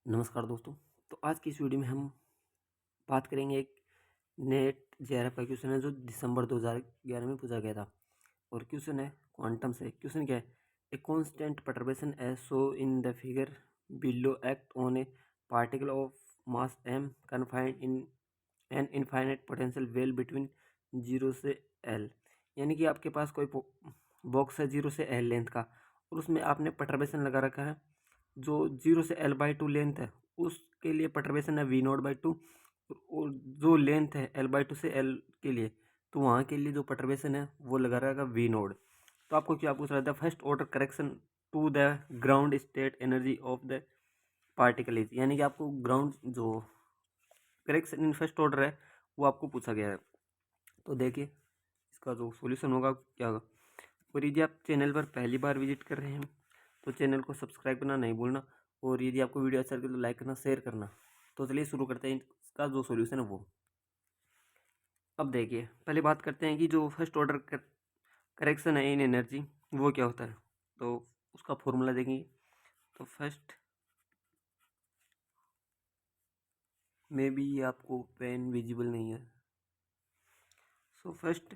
नमस्कार दोस्तों। तो आज की इस वीडियो में हम बात करेंगे एक नेट जेआरएफ का क्वेश्चन है जो दिसंबर 2011 में पूछा गया था। और क्वेश्चन है क्वांटम से। क्वेश्चन क्या है? A constant perturbation as show in the figure below act on a particle of mass m confined in an infinite potential well between 0 से l। यानी कि आपके पास कोई बॉक्स है 0 से l लेंथ का, और उसमें आपने परटर्बेशन लगा रखा है जो 0 से l/2 लेंथ है, उसके लिए परटर्बेशन है v0/2। और जो लेंथ है l/2 से l के लिए, तो वहाँ के लिए जो परटर्बेशन है वो लगा रहेगा v0। तो आपको क्या पूछ रहा था? First order correction to the ground state energy of the particle is, यानी कि आपको ग्राउंड जो करेक्शन इन फर्स्ट ऑर्डर है वो आपको पूछा गया है। तो देखिए इसका जो सॉल्यूशन होगा क्या होगा। और यदि आप चैनल पर पहली बार विजिट कर रहे हैं तो चैनल को सब्सक्राइब करना नहीं भूलना, और यदि आपको वीडियो अच्छा लगे तो लाइक करना, शेयर करना। तो चलिए शुरू करते हैं इसका जो सॉल्यूशन है वो। अब देखिए पहले बात करते हैं कि जो फर्स्ट ऑर्डर करेक्शन है इन एनर्जी वो क्या होता है। तो उसका फॉर्मूला देखेंगे। तो फर्स्ट में भी आपको पेन विजिबल नहीं है। So first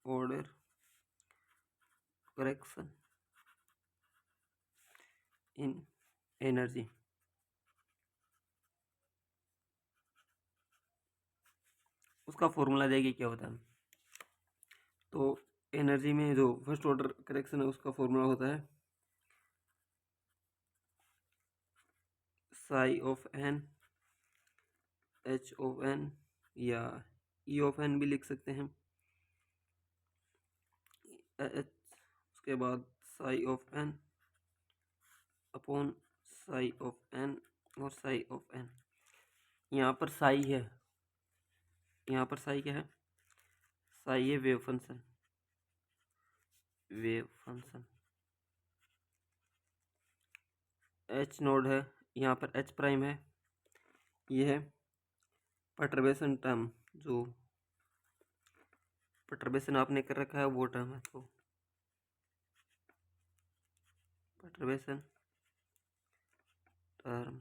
order correction in energy, उसका फॉर्मूला देखिए क्या होता है। तो एनर्जी में जो फर्स्ट ऑर्डर करेक्शन है उसका फॉर्मूला होता है psi of n H of n, या ई ऑफ एन भी लिख सकते हैं, एच, उसके बाद psi of n upon psi of n और साई ऑफ एन। यहाँ पर साई है, यहाँ पर साई क्या है? साई है wave function, wave function. H node है, यहाँ पर एच प्राइम है, ये है परटर्बेशन टर्म, जो परटर्बेशन आपने कर रखा है वो टर्म है। तो परटर्बेशन टर्म।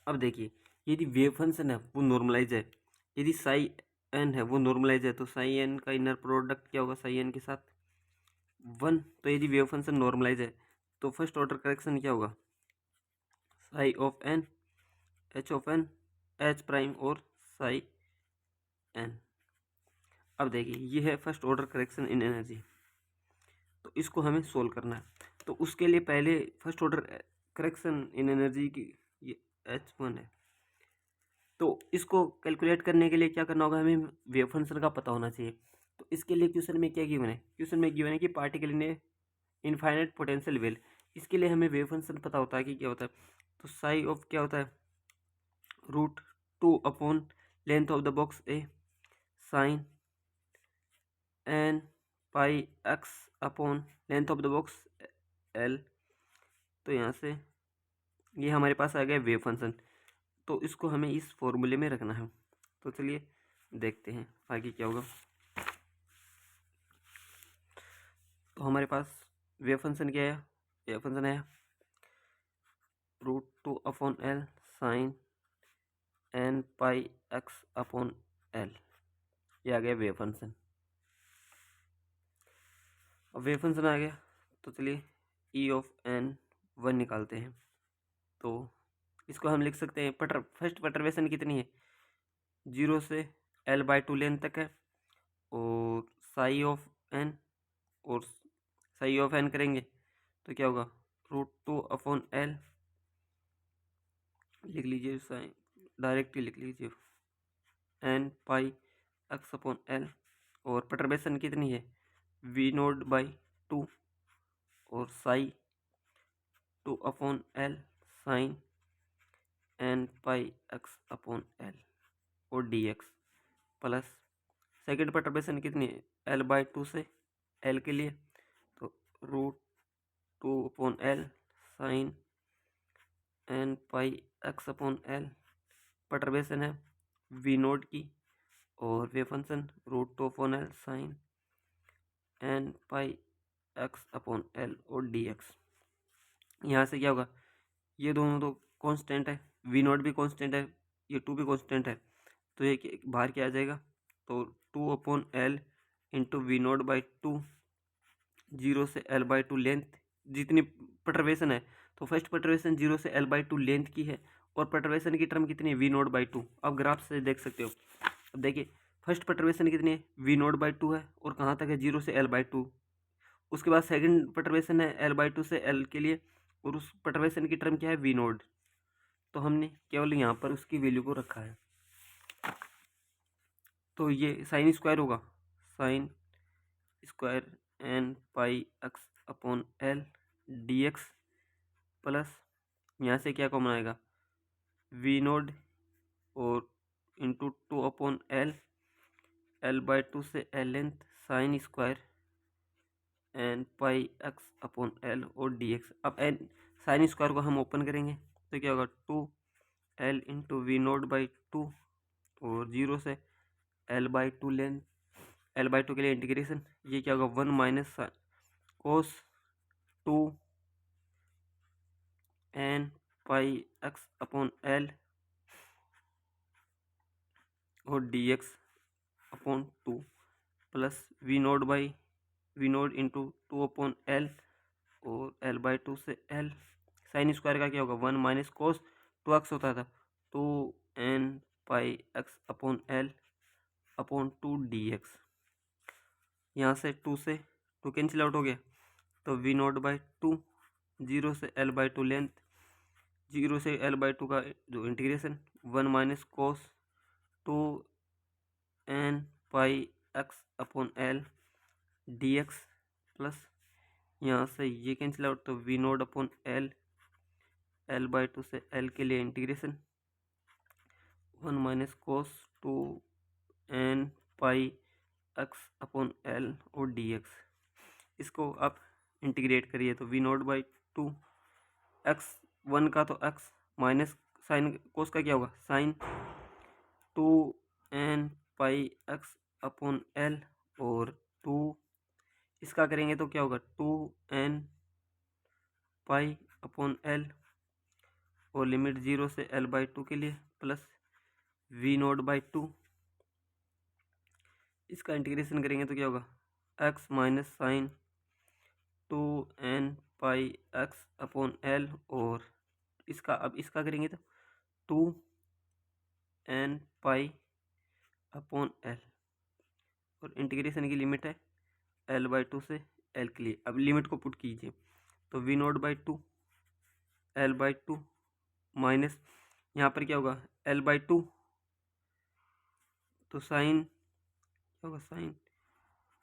अब देखिए यदि वेव फंक्शन है वो नॉर्मलाइज है, यदि साई एन है वो नॉर्मलाइज है, तो साई एन का इनर प्रोडक्ट क्या होगा साई एन के साथ? 1। तो यदि वेव फंक्शन नॉर्मलाइज है तो फर्स्ट ऑर्डर करेक्शन क्या होगा? Psi of n H of n H prime और साई एन। अब देखिए ये है first order correction in energy. तो इसको हमें सोल्व करना है। तो उसके लिए पहले first order correction in energy की ये H1 है। तो इसको कैलकुलेट करने के लिए क्या करना होगा? हमें वेव फंक्शन का पता होना चाहिए। तो इसके लिए क्वेश्चन में क्या गिवन है? क्वेश्चन में गिवन है कि particle in infinite potential well. इसके लिए हमें वेव फंक्शन पता होता है कि क्या होता है। तो साई ऑफ क्या होता है? √2 upon length of the box a sine n pi x upon length of the box L. तो यहाँ से ये हमारे पास आ गया वेव फंक्शन। तो इसको हमें इस फॉर्मूले में रखना है। तो चलिए देखते हैं आगे क्या होगा। तो हमारे पास वेव फंक्शन क्या है? वेव फंक्शन है √2 upon l sine n pi x upon L. ये आ गया वेव फंक्शन। अब वेव फंक्शन आ गया तो चलिए ई ऑफ एन 1 निकालते हैं। तो इसको हम लिख सकते हैं फर्स्ट परटर्बेशन कितनी है? 0 से l/2 लेंथ तक है। और साई ऑफ एन, और साई ऑफ एन करेंगे तो क्या होगा? √2 अपॉन एल लिख लीजिए, साइन डायरेक्ट ही लिख लीजिए, n pi x upon L. और परटर्बेशन कितनी है? v0/2 और psi 2 upon l sine n pi x upon L और d x plus second perturbation कितनी है? l/2 से l के लिए, तो √2 upon l sine n pi x upon l. Perturbation है v0 की, और wave function √2 upon l sine n pi x upon L और डी एक्स। यहाँ से क्या होगा? ये दोनों तो कांस्टेंट है, वी नॉट भी कांस्टेंट है, ये 2 भी कांस्टेंट है, तो ये बाहर क्या आ जाएगा, तो 2/L into we not by 2, 0 से L/2 लेंथ जितनी परटर्वेशन है, तो फर्स्ट परटर्वेशन 0 से L/2 लेंथ की है और परटर्वेशन की टर्म कितनी है, वी नॉट बाई 2। आप ग्राफ से देख सकते हो। अब देखिए फर्स्ट परटर्वेशन कितनी है, वी नॉट बाई 2 है और कहाँ तक है, 0 से L/2। उसके बाद सेकंड परटर्वेशन है L/2 से L के लिए और उस परटर्वेशन की टर्म क्या है, वी नॉट। तो हमने केवल यहाँ पर उसकी वैल्यू को रखा है, तो ये साइन स्क्वायर होगा, sine square n pi x upon l d x plus यहाँ से क्या कॉमन आएगा, वी नोड और इंटू 2/L, L/2 से L length sine square n pi x upon L और डी एक्स। अब एन साइन स्क्वायर को हम ओपन करेंगे तो क्या होगा, 2L into V node by 2 और 0 से L/2 लेंथ, L/2 के लिए इंटीग्रेशन, ये क्या होगा, 1 minus cos 2n pi x upon L और d x upon 2 plus v naught into 2/L और L/2 से L, साइन स्क्वायर का क्या होगा, 1 माइनस कोस 2x होता था, 2n pi x upon l upon 2 d x. यहाँ से 2 से 2 कैंसिल आउट हो गया, तो वी नोट बाई 2, 0 से L/2 लेंथ, 0 से L/2 का जो integration 1 minus cos 2n pi x upon l d x plus यहाँ से ये कैंसिल आउट, तो V naught upon l, L/2 से L के लिए integration 1 minus cos 2n pi x upon L और डी एक्स। इसको आप इंटीग्रेट करिए तो वी नोट बाई 2 एक्स 1 का तो एक्स माइनस साइन कोस का क्या होगा, sign 2n pi x upon L और 2 इसका करेंगे तो क्या होगा, 2n पाई अपॉन एल और लिमिट 0 से L/2 के लिए प्लस वी नोट बाई 2, इसका इंटीग्रेशन करेंगे तो क्या होगा, x minus sine 2n pi x upon L और इसका, अब इसका करेंगे तो 2n पाई अपॉन एल और इंटीग्रेशन की लिमिट है L/2 से L के लिए। अब लिमिट को पुट कीजिए तो V naught by 2 L/2 minus यहाँ पर क्या होगा, L/2 तो साइन क्या होगा, sign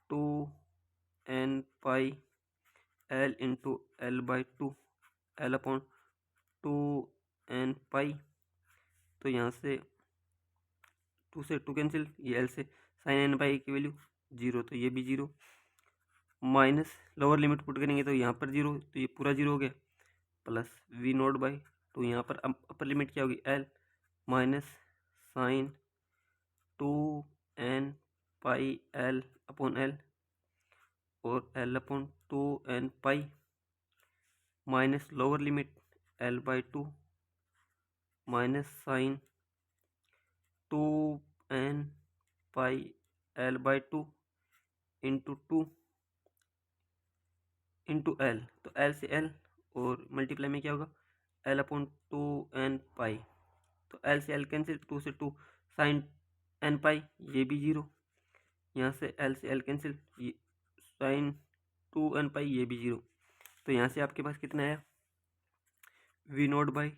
2n pi L into L/2 L upon 2n पाई, तो यहाँ से 2 से 2 कैंसिल, ये L से साइन n पाई की वैल्यू 0, तो ये भी 0 माइनस लोअर लिमिट पुट करेंगे तो यहाँ पर 0, तो ये पूरा 0 हो गया प्लस वी नोट बाई, तो यहाँ पर अपर लिमिट क्या होगी, L minus sine 2n pi L upon L और L upon 2n pi minus lower limit L/2 minus sine 2n pi L/2 into 2 into L, तो L से L और multiply में क्या होगा, L अपॉन 2n पाई, तो L से L cancel, 2 से 2 साइन n पाई, ये भी 0, यहाँ से L से L कैंसिल, ये साइन 2n पाई, ये भी 0, तो यहाँ से आपके पास कितना है, वी नोट बाई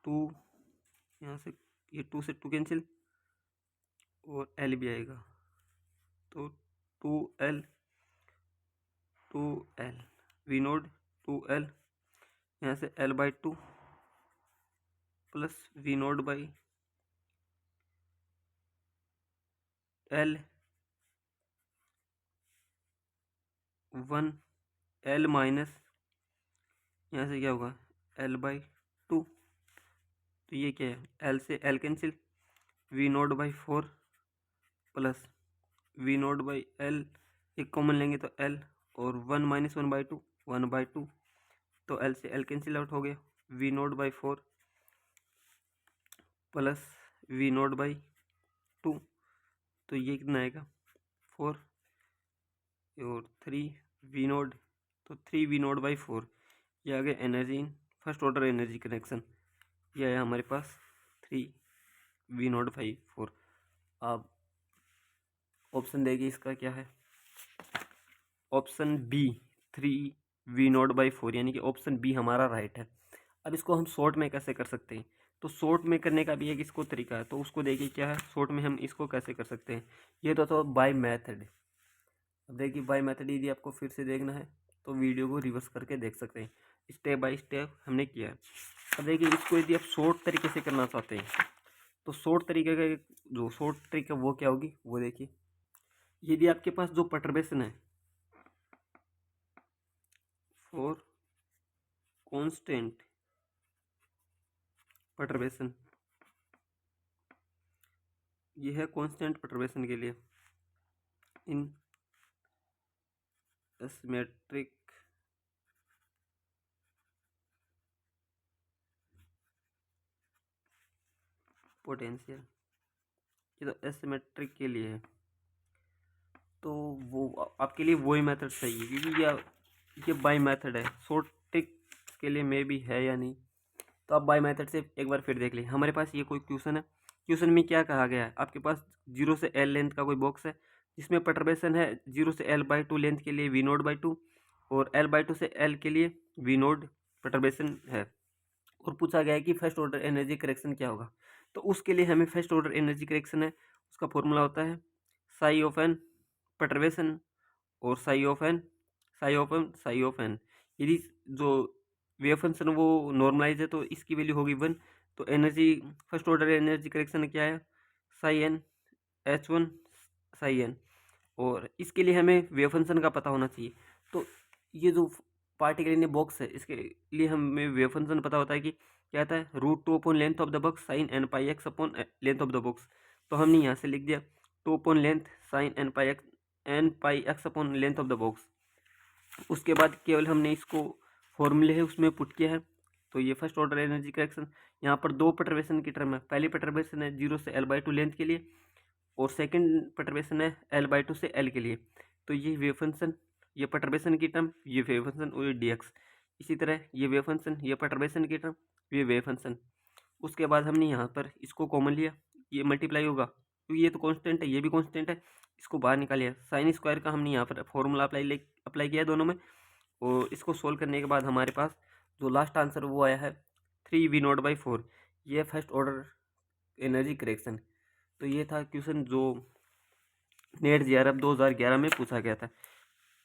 2, यहाँ से ये 2 से 2 कैंसिल और L भी आएगा, तो 2L वी नोट 2L, यहाँ से L/2 plus v naught by L 1 L minus यहाँ से क्या होगा, L/2, तो ये क्या है, L से L cancel, v naught by 4 plus v naught by L एक कॉमन लेंगे तो L और 1 माइनस 1/2 1/2 तो एल से एल कैंसिल आउट हो गया, v naught by 4 plus v naught by 2, तो ये कितना आएगा 4 और 3 वी नोट, तो 3 वी नोट बाई 4, ये आ गया energy in first order energy connection. ये आया हमारे पास 3 वी नोट बाई 4। अब ऑप्शन देगी इसका क्या है, option B 3 v naught by 4, यानी कि ऑप्शन बी हमारा राइट है। अब इसको हम शॉर्ट में कैसे कर सकते हैं, तो शॉर्ट में करने का भी एक इसको तरीका है, तो उसको देखिए क्या है शॉर्ट में हम इसको कैसे कर सकते हैं। ये तो बाय मेथड। अब देखिए बाय मेथड यदि आपको फिर से देखना है तो वीडियो को रिवर्स करके देख सकते हैं, स्टेप बाय स्टेप हमने किया है। अब देखिए इसको यदि आप शॉर्ट तरीके से करना चाहते हैं तो शॉर्ट तरीके का जो शॉर्ट ट्रिक है वो क्या होगी, वो देखिए। यदि आपके पास जो परटर्बेशन है फॉर कांस्टेंट परटर्बेशन, ये है कांस्टेंट परटर्बेशन के लिए इन एसिमेट्रिक पोटेंशियल, ये तो एसिमेट्रिक के लिए है, तो वो आपके लिए वही मेथड सही है, क्योंकि ये बाय मेथड है। शॉर्ट ट्रिक के लिए मे भी है या नहीं, तो आप बाय मेथड से एक बार फिर देख लें। हमारे पास ये कोई क्वेश्चन है, क्वेश्चन में क्या कहा गया है, आपके पास 0 से L लेंथ का कोई बॉक्स है जिसमें परटर्बेशन है 0 से L/2 लेंथ के लिए V0/2 और L/2 से L के लिए V0 परटर्बेशन है, और पूछा गया है कि फर्स्ट ऑर्डर एनर्जी करेक्शन क्या होगा। तो उसके लिए हमें फर्स्ट ऑर्डर एनर्जी करेक्शन है, उसका फॉर्मूला होता है साई ऑफ एन परटर्बेशन और साई ऑफ एन। यदि जो वेव फंक्शन वो नॉर्मलाइज है तो इसकी वैल्यू होगी 1, तो energy first order energy correction क्या है Sai N H1 Sai N, और इसके लिए हमें वेव फंक्शन का पता होना चाहिए। तो ये जो पार्टिकल इन बॉक्स है इसके लिए हमें वेव फंक्शन पता होता है कि क्या आता है √2 upon length of the box sine n pi x upon length of the box. तो हमने यहाँ से लिख दिया 2 upon length sine n pi x upon length of the box. उसके बाद केवल हमने इसको फॉर्मूले है उसमें पुट किया है, तो ये फर्स्ट ऑर्डर एनर्जी करेक्शन। यहाँ पर दो परटर्बेशन की टर्म है, पहली परटर्बेशन है 0 से L/2 लेंथ के लिए और सेकंड परटर्बेशन है L/2 से L के लिए। तो ये वेव फंक्शन, ये परटर्बेशन की टर्म, ये वेव फंक्शन और ये dx। इसी तरह ये वेव फंक्शन, ये परटर्बेशन की टर्म, ये वेव फंक्शन। उसके बाद हमने यहाँ पर इसको कॉमन लिया, ये मल्टीप्लाई होगा क्योंकि ये तो कांस्टेंट है, ये भी कांस्टेंट है, इसको बाहर निकालिए। साइन स्क्वायर का हमने यहाँ पर फॉर्मूला अप्लाई किया दोनों में, और इसको सोल्व करने के बाद हमारे पास जो लास्ट आंसर वो आया है 3V0/4। ये फर्स्ट ऑर्डर एनर्जी करेक्शन। तो ये था क्वेश्चन जो नेट JRF 2011 में पूछा गया था।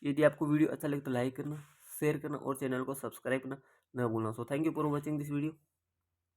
यदि आपको वीडियो अच्छा लगे तो लाइक करना, शेयर करना और चैनल को सब्सक्राइब करना न भूलना। So thank you for watching this video.